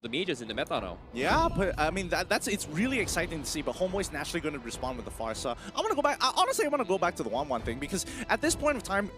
the majors in the meta now. Yeah, but I mean it's really exciting to see. But Homeboy's naturally going to respond with the Farsa. I want to go back. Honestly, I want to go back to the 1-1 thing because at this point of time,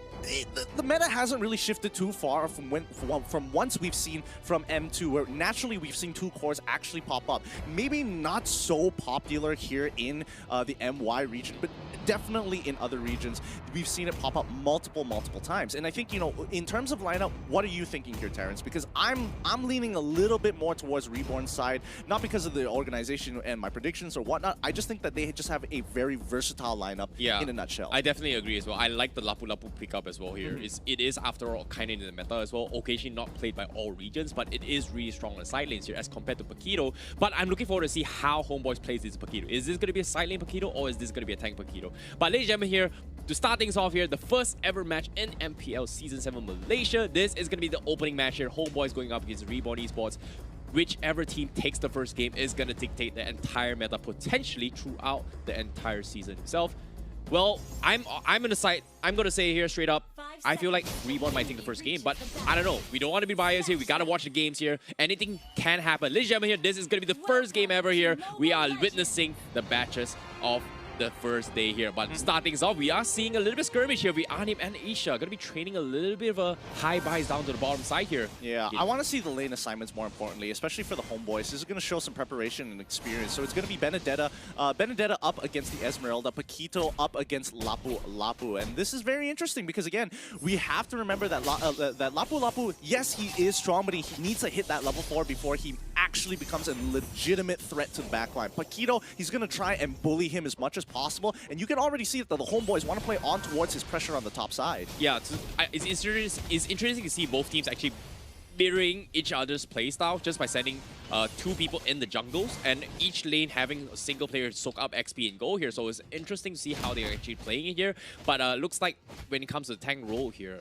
the meta hasn't really shifted too far from once we've seen from M2, where naturally we've seen 2 cores actually pop up. Maybe not so popular here in the MY region, but definitely in other regions we've seen it pop up multiple times. And I think, you know, in terms of lineup, what are you thinking here, Terrence? Because I'm leaning a little bit more towards Reborn's side, not because of the organization and my predictions or whatnot. I just think that they just have a very versatile lineup in a nutshell. I definitely agree as well. I like the Lapu Lapu pickup as well here. It is, after all, kind of in the meta as well. Occasionally not played by all regions, but it is really strong on the side lanes here as compared to Paquito. But I'm looking forward to see how Homeboys plays this Paquito. Is this going to be a side lane Paquito, or is this going to be a tank Paquito? But ladies and gentlemen, here, to start things off here, the first ever match in MPL Season 7 Malaysia. This is going to be the opening match here. Homeboys going up against Reborn Esports. Whichever team takes the first game is going to dictate the entire meta, potentially throughout the entire season itself. Well, I'm going to say here straight up, I feel like Reborn might take the first game, but I don't know. We don't want to be biased here. We got to watch the games here. Anything can happen. Ladies and gentlemen, here, this is going to be the first game ever here. We are witnessing the batches of the first day here. But starting us off, we are seeing a little bit skirmish here. We Anim and Isha going to be training a little bit of a high buys down to the bottom side here. Yeah, I want to see the lane assignments more importantly, especially for the Homeboys. This is going to show some preparation and experience. So it's going to be Benedetta up against the Esmeralda, Paquito up against Lapu Lapu. And this is very interesting because, again, we have to remember that, that Lapu Lapu, yes, he is strong, but he needs to hit that level 4 before he actually becomes a legitimate threat to the backline. Paquito, he's going to try and bully him as much as possible, and you can already see that the Homeboys want to play on towards his pressure on the top side. Yeah, it's interesting to see both teams actually mirroring each other's playstyle just by sending 2 people in the jungles and each lane having a single player soak up XP and go here. So it's interesting to see how they're actually playing it here. But looks like when it comes to the tank role here,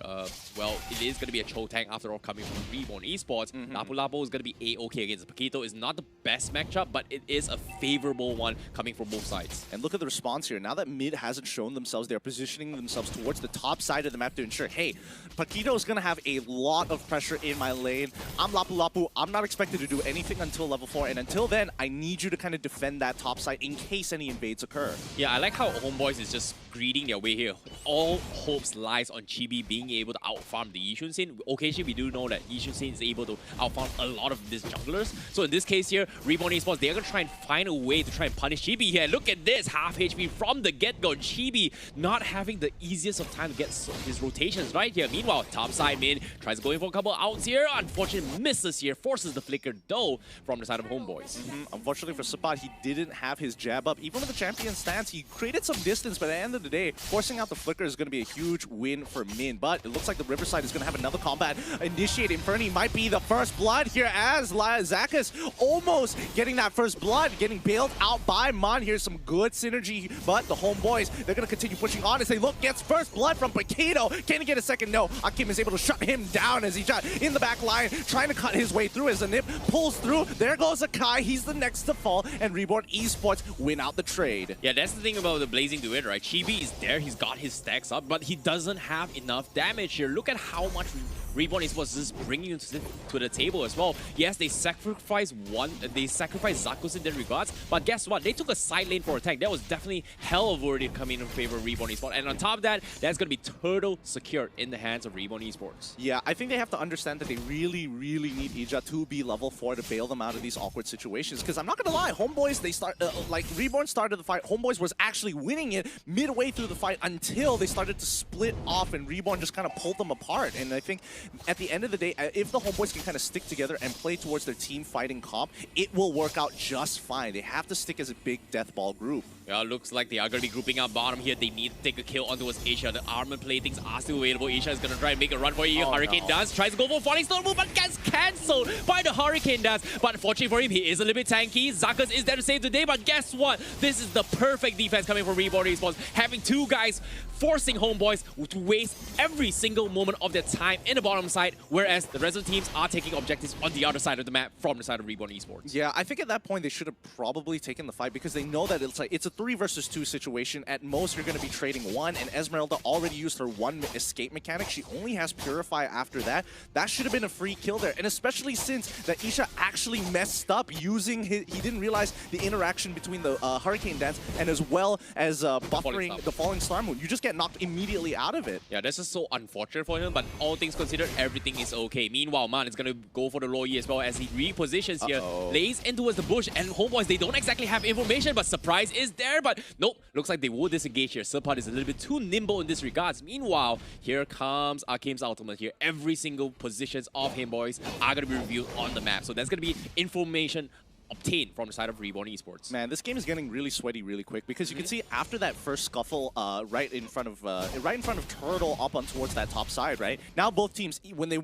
well, it is going to be a Cho tank after all coming from Reborn Esports. Lapu Lapu is going to be A-OK against Paquito. It's not the best matchup, but it is a favorable one coming from both sides. And look at the response here. Now that mid hasn't shown themselves, they're positioning themselves towards the top side of the map to ensure, hey, Paquito is going to have a lot of pressure in my lane. I'm Lapu Lapu. I'm not expected to do anything until level 4, and until then, I need you to kind of defend that top side in case any invades occur. Yeah, I like how Homeboys is just greeding their way here. All hopes lies on Chibi being able to outfarm the Yishun scene. Occasionally, we do know that Yishun scene is able to outfarm a lot of these junglers. So in this case here, Reborn Esports, they're going to try and find a way to try and punish Chibi here. Look at this, half HP from the get-go. Chibi not having the easiest of time to get his rotations right here. Meanwhile, top side mid tries going for a couple outs here. Unfortunately, misses here, forces the flicker though from the side of Homeboys. Unfortunately for Supat, he didn't have his jab up. Even with the champion stance, he created some distance, but at the end of the day, forcing out the flicker is going to be a huge win for Min. But it looks like the Riverside is going to have another combat initiate. Inferni might be the first blood here as Zakas almost getting that first blood, getting bailed out by Mon. Here's some good synergy, but the Homeboys, they're going to continue pushing on as they look, gets first blood from Paquito. Can he get a second? No. Akim is able to shut him down as he shot in the back line, trying to cut his way through as the nip pulls through. There goes Akai. He's the next to fall, and Reborn Esports win out the trade. Yeah, that's the thing about the Blazing Duet, right? Chibi is there. He's got his stacks up, but he doesn't have enough damage here. Look at how much Reborn Esports is bringing to the table as well. Yes, they sacrificed Zakus in that regards, but guess what? They took a side lane for a tank. That was definitely hell of worthy coming in favor of Reborn Esports. And on top of that, that's going to be turtle secured in the hands of Reborn Esports. Yeah, I think they have to understand that they really need Ija to be level 4 to bail them out of these awkward situations. Because I'm not going to lie, Homeboys, they start, like Reborn started the fight. Homeboys was actually winning it midway through the fight until they started to split off and Reborn just kind of pulled them apart. And I think at the end of the day, if the Homeboys can kind of stick together and play towards their team fighting comp, it will work out just fine. They have to stick as a big death ball group. Yeah, looks like they are going to be grouping up bottom here. They need to take a kill on towards Asia. The armor platings are still available. Asia is going to try and make a run for you. Hurricane Dance tries to go for Falling Stone move, but gets cancelled by the Hurricane Dance. But fortunately for him, he is a little bit tanky. Zakas is there to save the day, but guess what? This is the perfect defense coming from Reborn Esports. Having 2 guys forcing Homeboys to waste every single moment of their time in the bottom side, whereas the rest of the teams are taking objectives on the other side of the map from the side of Reborn Esports. Yeah, I think at that point they should have probably taken the fight because they know that it's a 3 versus 2 situation. At most, you're going to be trading 1, and Esmeralda already used her 1 escape mechanic. She only has Purify after that. That should have been a free kill there, and especially since that Isha actually messed up using he didn't realize the interaction between the Hurricane Dance and as well as buffering the Falling Star Moon. You just get knocked immediately out of it. Yeah, this is so unfortunate for him, but all things considered, everything is okay. Meanwhile, Man is going to go for the low E as well as he repositions here, lays in towards the bush, and Homeboys, they don't exactly have information, but surprise is there, but nope, looks like they will disengage here. Serpad is a little bit too nimble in this regards. Meanwhile, here comes Akim's ultimate here. Every single positions of Homeboys are going to be revealed on the map, so there's going to be information obtained from the side of Reborn Esports. Man, this game is getting really sweaty really quick because you can see after that first scuffle right in front of Turtle up on towards that top side, right? Now both teams, when they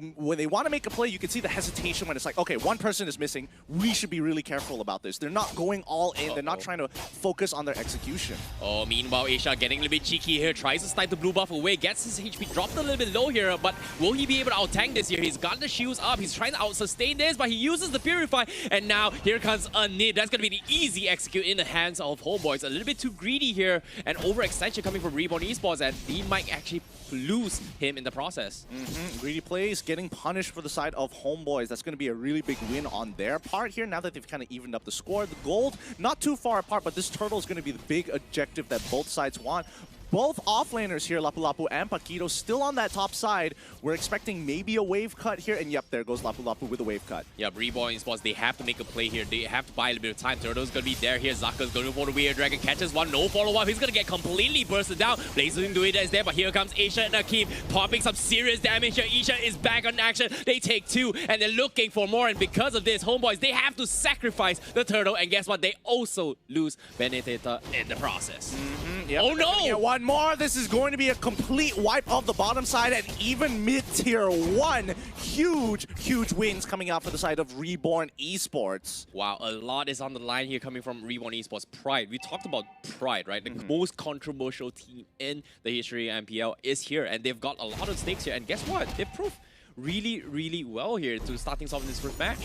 want to make a play, you can see the hesitation when it's like, okay, one person is missing. We should be really careful about this. They're not going all in. They're not trying to focus on their execution. Oh, meanwhile, Asia getting a little bit cheeky here, tries to snipe the blue buff away, gets his HP dropped a little bit low here, but will he be able to out-tank this here? He's got the shields up. He's trying to out-sustain this, but he uses the Purify, and now here comes a nid. That's going to be the easy execute in the hands of Homeboys. A little bit too greedy here, and overextension coming from Reborn Esports, and he might actually lose him in the process. Greedy plays getting punished for the side of Homeboys. That's going to be a really big win on their part here now that they've kind of evened up the score. The gold, not too far apart, but this turtle is going to be the big objective that both sides want. Both offlaners here, Lapu Lapu and Paquito, still on that top side. We're expecting maybe a wave cut here, and yep, there goes Lapu Lapu with a wave cut. Yeah, Reborn Esports, they have to make a play here. They have to buy a little bit of time. Turtle's going to be there here. Zaka's going for the Weird Dragon, catches one, no follow-up. He's going to get completely bursted down. Blazing Duida is there, but here comes Isha and Akeem popping some serious damage here. Isha is back on action. They take 2, and they're looking for more, and because of this, Homeboys, they have to sacrifice the Turtle, and guess what? They also lose Benedetta in the process. Yep. Oh no! Yeah, one more. This is going to be a complete wipe of the bottom side, and even mid-tier 1. Huge wins coming out for the side of Reborn Esports. Wow, a lot is on the line here coming from Reborn Esports. Pride. We talked about Pride, right? The most controversial team in the history of MPL is here, and they've got a lot of stakes here. And guess what? They've proved really well here to start things off in this first match.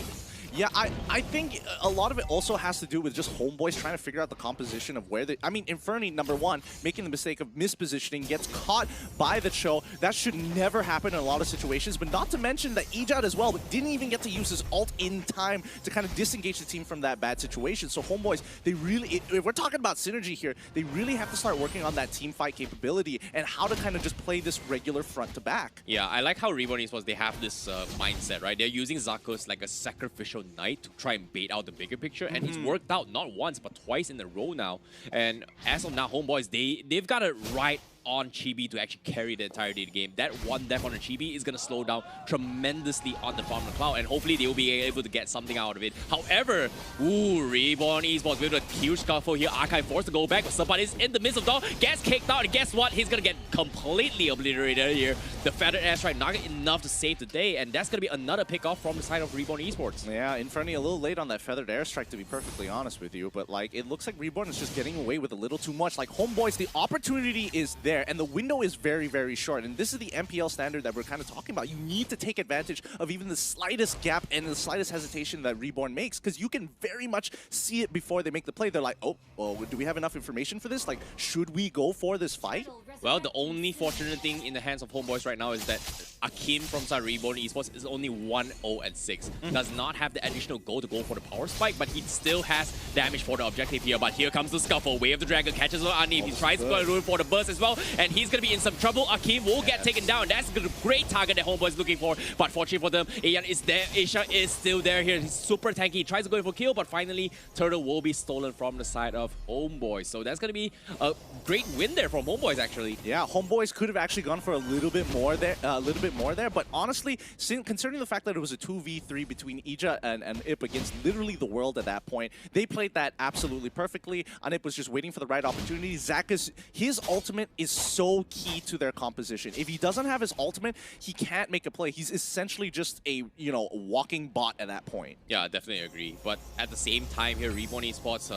Yeah, I think a lot of it also has to do with just Homeboys trying to figure out the composition of where they... I mean, Inferni, number 1, making the mistake of mispositioning, gets caught by the Cho. That should never happen in a lot of situations, but not to mention that Ejad as well didn't even get to use his ult in time to kind of disengage the team from that bad situation. So Homeboys, they really... If we're talking about synergy here, they really have to start working on that team fight capability and how to kind of just play this regular front to back. Yeah, I like how Reborn Esports, they have this mindset, right? They're using Zakos like a sacrificial knight to try and bait out the bigger picture, and he's worked out not once but twice in a row now. And as of now, Homeboys, they've got it right on Chibi to actually carry the entirety of the game. That one death on the Chibi is going to slow down tremendously on the Farmer Cloud, and hopefully they will be able to get something out of it. However, Reborn Esports with a huge scuffle here. Archive forced to go back, but somebody is in the midst of dawn, gets kicked out, and guess what? He's going to get completely obliterated here. The Feathered Airstrike not enough to save the day, and that's going to be another pick off from the side of Reborn Esports. Yeah, Inferni a little late on that Feathered Airstrike, to be perfectly honest with you, but like it looks like Reborn is just getting away with a little too much. Like Homeboys, the opportunity is there, and the window is very short, and this is the MPL standard that we're kind of talking about. You need to take advantage of even the slightest gap and the slightest hesitation that Reborn makes, because you can very much see it before they make the play. They're like, oh, well, do we have enough information for this? Like, should we go for this fight? Well, the only fortunate thing in the hands of Homeboys right now is that Akim from side Reborn Esports is only 1-0-6. Does not have the additional goal to go for the power spike, but he still has damage for the objective here. But here comes the scuffle. Way of the Dragon catches Anip. He tries to go for the burst as well, and he's going to be in some trouble. Akim will get taken down. That's a great target that Homeboy is looking for, but fortunately for them, Ayan is there. Isha is still there here. He's super tanky. He tries to go for kill, but finally, Turtle will be stolen from the side of Homeboys. So that's going to be a great win there from Homeboys, actually. Yeah, Homeboys could have actually gone for a little bit more there, but honestly, considering the fact that it was a 2v3 between Ija and Ip against literally the world at that point, they played that absolutely perfectly. Anip was just waiting for the right opportunity. Zakas, his ultimate is so key to their composition. If he doesn't have his ultimate, he can't make a play. He's essentially just a, you know, walking bot at that point. Yeah, I definitely agree. But at the same time here, Reborn Esports,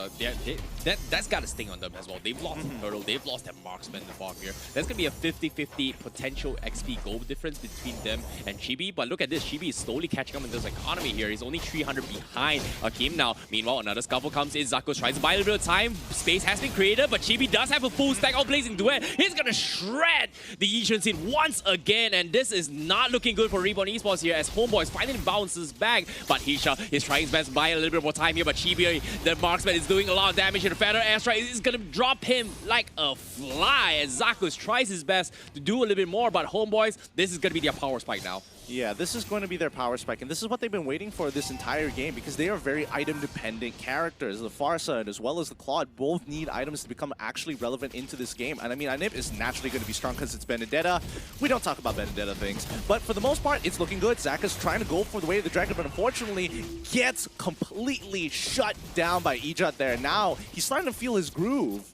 that's got to sting on them as well. They've lost Turtle, they've lost their marksman in the fog here. There's going to be a 50-50 potential XP goal difference between them and Chibi. But look at this, Chibi is slowly catching up in this economy here. He's only 300 behind Akim now. Meanwhile, another scuffle comes in. Zakos tries to buy a little bit of time. Space has been created, but Chibi does have a full stack of Blazing Duet. He's going to shred the Yishan scene once again, and this is not looking good for Reborn Esports here as Homeboys finally bounces back. But Hisha is trying his best to buy a little bit more time here, but Chibi, the marksman, is doing a lot of damage here. The Feather Airstrike is going to drop him like a fly as Zakos tries his best to do a little bit more, but Homeboys, this is going to be their power spike now. Yeah, this is going to be their power spike, and this is what they've been waiting for this entire game because they are very item-dependent characters. The Farsa as well as the Claude both need items to become actually relevant into this game. And I mean, Anip is naturally going to be strong because it's Benedetta. We don't talk about Benedetta things, but for the most part, it's looking good. Zaka's trying to go for the way of the dragon, but unfortunately gets completely shut down by Ejat there. Now, he's starting to feel his groove.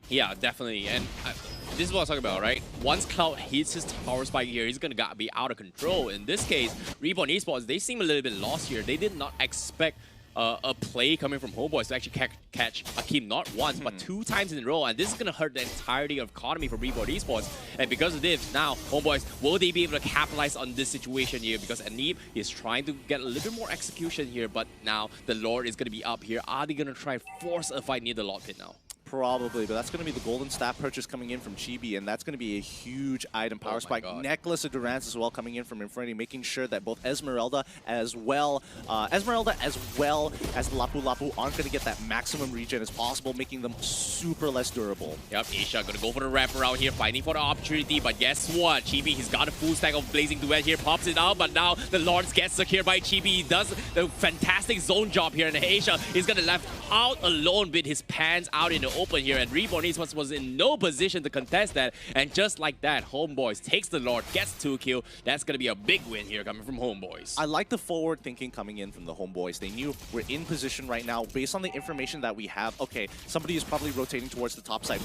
Yeah, definitely. And this is what I was talking about, right? Once Cloud hits his power spike here, he's going to be out of control. In this case, Reborn Esports, they seem a little bit lost here. They did not expect a play coming from Homeboys to actually catch Akim not once, but 2 times in a row. And this is going to hurt the entirety of economy for Reborn Esports. And because of this, now, Homeboys, will they be able to capitalize on this situation here? Because Anip is trying to get a little bit more execution here, but now the Lord is going to be up here. Are they going to try force a fight near the Lord Pit now? Probably, but that's going to be the golden staff purchase coming in from Chibi, and that's going to be a huge item power spike. Necklace of Durance as well coming in from Infinity, making sure that both Esmeralda as well as the Lapu Lapu aren't going to get that maximum regen as possible, making them super less durable. Yep, Asia going to go for the wraparound here, fighting for the opportunity, but guess what? Chibi, he's got a full stack of Blazing Duet here, pops it out, but now the Lords gets secured by Chibi. He does the fantastic zone job here, and Asia is going to left out alone with his pants out in the open here, and Reborn Esports was in no position to contest that, and just like that, Homeboys takes the Lord, gets 2 kills. That's going to be a big win here coming from Homeboys. I like the forward thinking coming in from the Homeboys. They knew we're in position right now based on the information that we have. Okay, somebody is probably rotating towards the top side.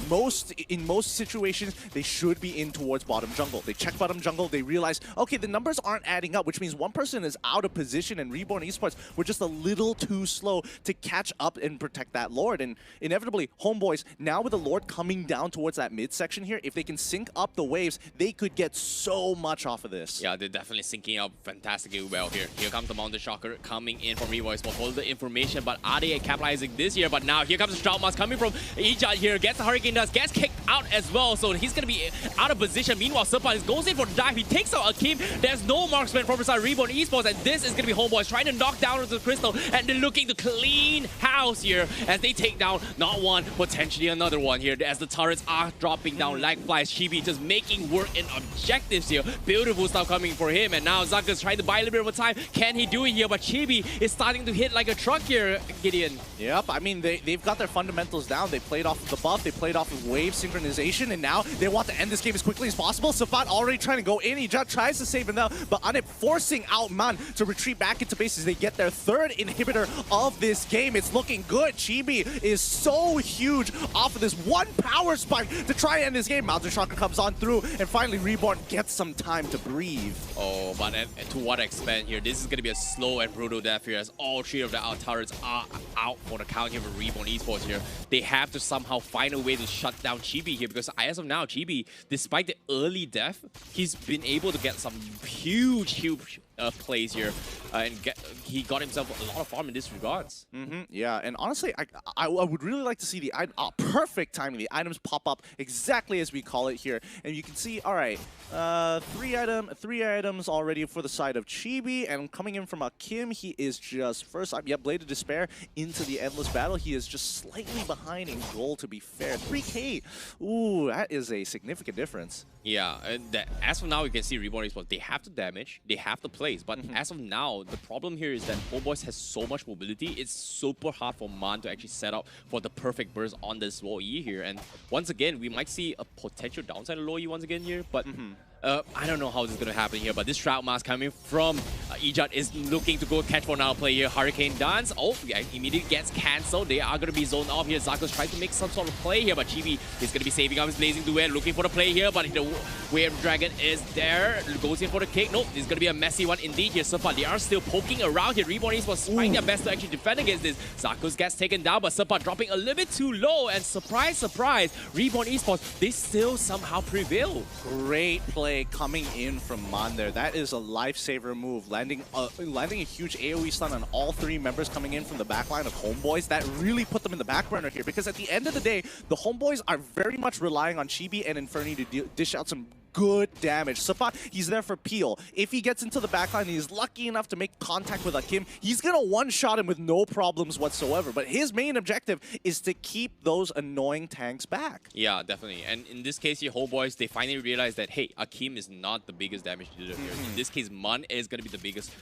In most situations, they should be in towards bottom jungle. They check bottom jungle, they realize, okay, the numbers aren't adding up, which means one person is out of position, and Reborn Esports were just a little too slow to catch up and protect that Lord. And inevitably, Homeboys, now with the Lord coming down towards that midsection here, if they can sync up the waves, they could get so much off of this. Yeah, they're definitely syncing up fantastically well here. Here comes the Mountain Shocker coming in from Reborn Esports, all the information, but are they capitalizing this here? But now here comes the Stroud Mask coming from Ejat here, gets the Hurricane Dust, gets kicked out as well, so he's going to be out of position. Meanwhile, Serpent goes in for the dive, he takes out Akim. There's no marksman from beside Reborn Esports, and this is going to be Homeboys trying to knock down the Crystal, and they're looking to clean house here as they take down not one, potentially another one here, as the turrets are dropping down like flies. Chibi just making work in objectives here. Beautiful stuff coming for him, and now Zaka's trying to buy a little bit more time. Can he do it here? But Chibi is starting to hit like a truck here, Gideon. Yep, I mean, they've got their fundamentals down. They played off of the buff, they played off of wave synchronization, and now they want to end this game as quickly as possible. Safat already trying to go in. He just tries to save him now, but Anip forcing out Man to retreat back into bases. They get their 3rd inhibitor of this game. It's looking good. Chibi is so huge off of this one power spike to try and end this game. Mountain Shocker comes on through, and finally Reborn gets some time to breathe. Oh, but to what extent here? This is going to be a slow and brutal death here, as all 3 of the out turrets are out for the count here for Reborn Esports here. They have to somehow find a way to shut down Chibi here, because as of now, Chibi, despite the early death, he's been able to get some huge plays here, and he got himself a lot of farm in this regards. Yeah, and honestly, I would really like to see the perfect timing. The items pop up exactly as we call it here, and you can see, all right, 3 items already for the side of Chibi, and coming in from Akim, he is just first up. Yeah, Blade of Despair into the Endless Battle. He is just slightly behind in gold, to be fair. 3K, ooh, that is a significant difference. Yeah, and as of now, you can see Reborn Esports, they have the damage, they have the plays, but as of now, the problem here is that Homeboys has so much mobility, it's super hard for Man to actually set up for the perfect burst on this low E here, and once again, we might see a potential downside of low E once again here, but I don't know how this is going to happen here, but this Shroud Mask coming from Ejut is looking to go catch for another play here. Hurricane Dance, oh, yeah, immediately gets cancelled. They are going to be zoned off here. Zarkos trying to make some sort of play here, but Chibi is going to be saving up his Blazing Duet, looking for the play here, but the Wave Dragon is there. Goes in for the kick. Nope, it's going to be a messy one indeed here so far. They are still poking around here. Reborn Esports trying their best to actually defend against this. Zarkos gets taken down, but Sepa dropping a little bit too low, and surprise, surprise, Reborn Esports, they still somehow prevail. Great play coming in from Mon there. That is a lifesaver move, landing a huge AoE stun on all three members coming in from the backline of Homeboys. That really put them in the back burner here, because at the end of the day, the Homeboys are very much relying on Chibi and Inferni to dish out some good damage. Sapat, he's there for peel. If he gets into the backline and he's lucky enough to make contact with Akim, he's gonna one-shot him with no problems whatsoever. But his main objective is to keep those annoying tanks back. Yeah, definitely. And in this case here, Homeboys, they finally realized that, hey, Akim is not the biggest damage dealer here. In this case, Mun is gonna be the biggest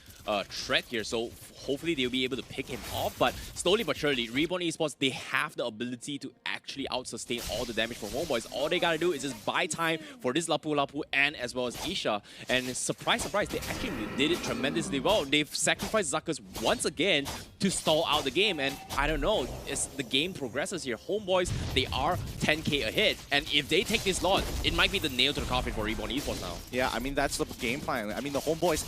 threat here. So hopefully they'll be able to pick him off. But slowly but surely, Reborn Esports, they have the ability to actually out-sustain all the damage from Homeboys. All they gotta do is just buy time for this Lapu and as well as Isha. And surprise, surprise, they actually did it tremendously well. They've sacrificed Zarkos once again to stall out the game. And I don't know, as the game progresses here, Homeboys, they are 10k ahead. And if they take this loss, it might be the nail to the coffin for Reborn Esports now. Yeah, I mean, that's the game plan. I mean, the Homeboys,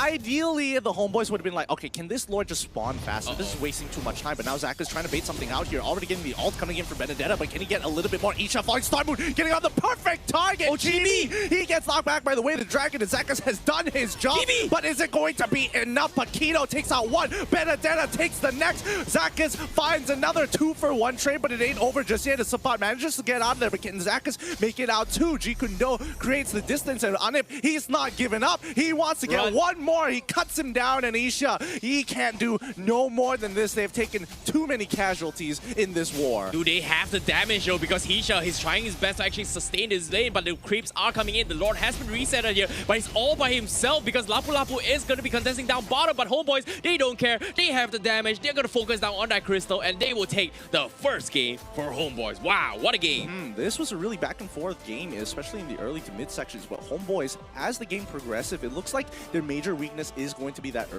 ideally, the Homeboys would have been like, okay, can this Lord just spawn faster? This is wasting too much time. But now Zach is trying to bait something out here. Already getting the ult coming in for Benedetta, but can he get a little bit more? Isha falling Star Moon, getting on the perfect target. Oh, Chibi! He gets knocked back by the way the Dragon, and Zakas has done his job. Chibi! But is it going to be enough? Paquito takes out one. Benedetta takes the next. Zakas finds another 2-for-1 trade, but it ain't over just yet. As Sapat manages to get out of there, but can Zakas make it out too? Jikundo creates the distance, and Anip, he's not giving up. He wants to get one more. He cuts him down, and Isha, he can't do no more than this. They've taken too many casualties in this war. Do they have the damage though? Because Isha, he's trying his best to actually sustain his lane, but the creeps are coming in. The Lord has been reset here, but he's all by himself because Lapu is going to be contesting down bottom. But Homeboys, they don't care. They have the damage. They're going to focus down on that crystal, and they will take the first game for Homeboys. Wow, what a game. This was a really back and forth game, especially in the early to mid sections. But Homeboys, as the game progresses, it looks like their major weakness is going to be that